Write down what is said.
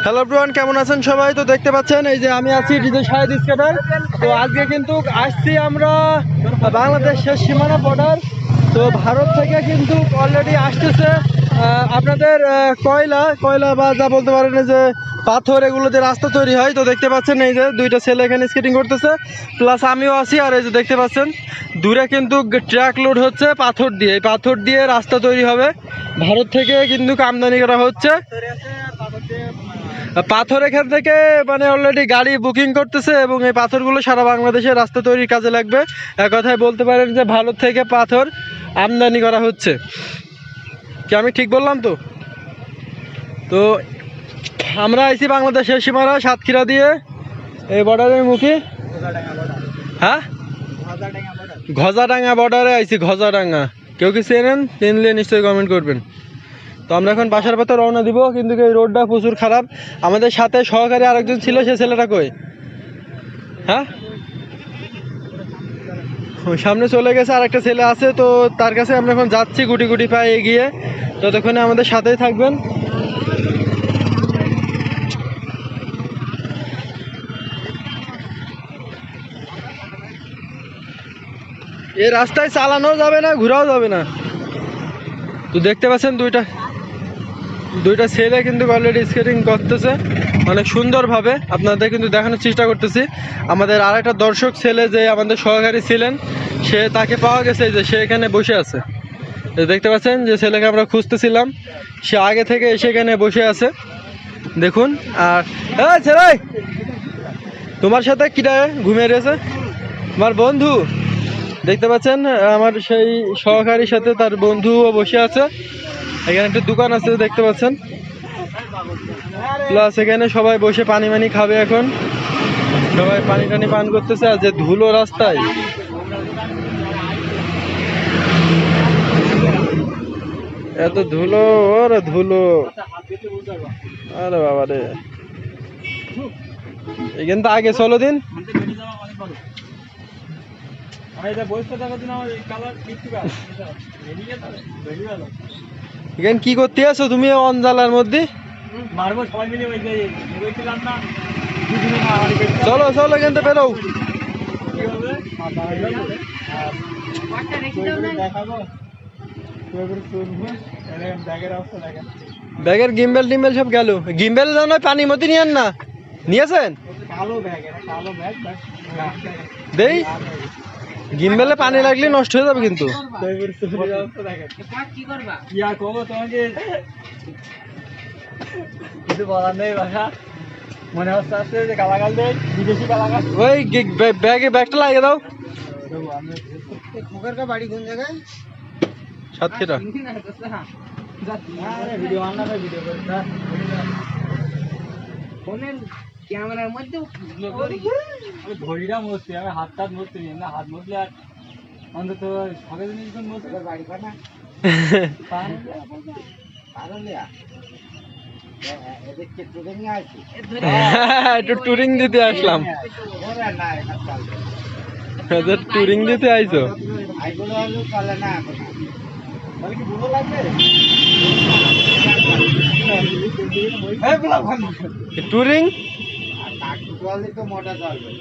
Hello everyone, কেমন আছেন সবাই? তো দেখতে পাচ্ছেন এই যে আমি আছি ডিজে শাহেদ স্কেটার। তো আজকে কিন্তু আসছি আমরা বাংলাদেশের সীমানা বর্ডার। তো ভারত থেকে কিন্তু অলরেডি আসতেছে আপনাদের কয়লা বা যা বলতে পারেন যে পাথর, এগুলোতে রাস্তা তৈরি হয়। তো দেখতে পাচ্ছেন এই যে দুইটা ছেলে এখানে স্কেটিং করতেছে, প্লাস আমিও আছি। আর এই যে দেখতে পাচ্ছেন দূরে কিন্তু ট্রাক লোড হচ্ছে পাথর দিয়ে। এই পাথর দিয়ে রাস্তা তৈরি হবে। ভারত থেকে কিন্তু আমদানি করা হচ্ছে পাথর। এখান থেকে মানে অলরেডি গাড়ি বুকিং করতেছে এবং এই পাথরগুলো সারা বাংলাদেশে রাস্তা তৈরির কাজে লাগবে। এক কথায় বলতে পারেন যে ভারত থেকে পাথর আমদানি করা হচ্ছে। কি আমি ঠিক বললাম? তো তো আমরা আইছি বাংলাদেশের সীমানা সাতক্ষীরা দিয়ে, এই বর্ডারের মুখে। হ্যাঁ, ঘজাডাঙ্গা বর্ডারে আইছি, ঘজাডাঙ্গা। কেউ কি চেনেন? চিনলে নিশ্চয়ই কমেন্ট করবেন। তো আমরা এখন বাসার পথে রওনা দিব, কিন্তু এই রোডটা প্রচুর খারাপ। আমাদের সাথে সহকারী আরেকজন ছিল, সে ছেলেটা কই? হ্যাঁ, ওই সামনে চলে গেছে। আর একটা ছেলে আছে, তো তার কাছে আমরা এখন যাচ্ছি গুটি গুটি পায়ে এগিয়ে। ততক্ষণে আমাদের সাথেই থাকবেন। এই রাস্তায় চালানো যাবে না, ঘোরাও যাবে না। তো দেখতে পাচ্ছেন দুইটা ছেলে কিন্তু অলরেডি স্কেটিং করতেছে অনেক সুন্দরভাবে। আপনাদের কিন্তু দেখানোর চেষ্টা করতেছি। আমাদের আরেকটা দর্শক ছেলে যে আমাদের সহকারী ছিলেন, তাকে পাওয়া গেছে যে সে এখানে বসে আছে। দেখতে পাচ্ছেন যে ছেলেকে আমরা খুঁজতেছিলাম, সে আগে থেকে এসে এখানে বসে আছে, দেখুন। আর ছেলে, তোমার সাথে কিটা ঘুমিয়ে রয়েছে? আমার বন্ধু। দেখতে পাচ্ছেন আমার সেই সহকারীর সাথে তার বন্ধুও বসে আছে। এখানে একটা দোকান আছে দেখতে পাচ্ছেন, প্লাস এখানে সবাই বসে পানি মানি খাবে। এখন সবাই পানি টানি পান করতেছে। আর যে ধুলো রাস্তায়, এত ধুলো, ওরে ধুলো, আরে বাবা রে। এখান তো আগে চলো দিন। এখানে কি করতে আছো তুমি অঞ্জালার মধ্যে? চলো চলো, এখান থেকে বেরো। ব্যাগের গিম্বেল টিম্বেল সব গেল। গিম্বেল জানো পানির মধ্যে নিয়েন না, নিয়েছেন? দেই গিম্বেলে পানি লাগলে নষ্ট হয়ে যাবে কিন্তু। কিছু বলার নেই ভাষা, মনে হচ্ছে যে গালাগাল দেয়, বিদেশি গালাগাল। ওই ব্যাগটা লাগিয়ে দাও। বাড়ি কোন জায়গায়? সাতক্ষীরা। ক্যামেরার মধ্যে ঘড়িটা মরছি, আমি হাত মরছি না, হাত মরলে আর অন্তত সবাই জিনিস মরছে। বাড়ি পাঠা একটু টুরিং দিতে আসলাম। টুরিং দিতে আইছো? টুরিং মোটর চলবে।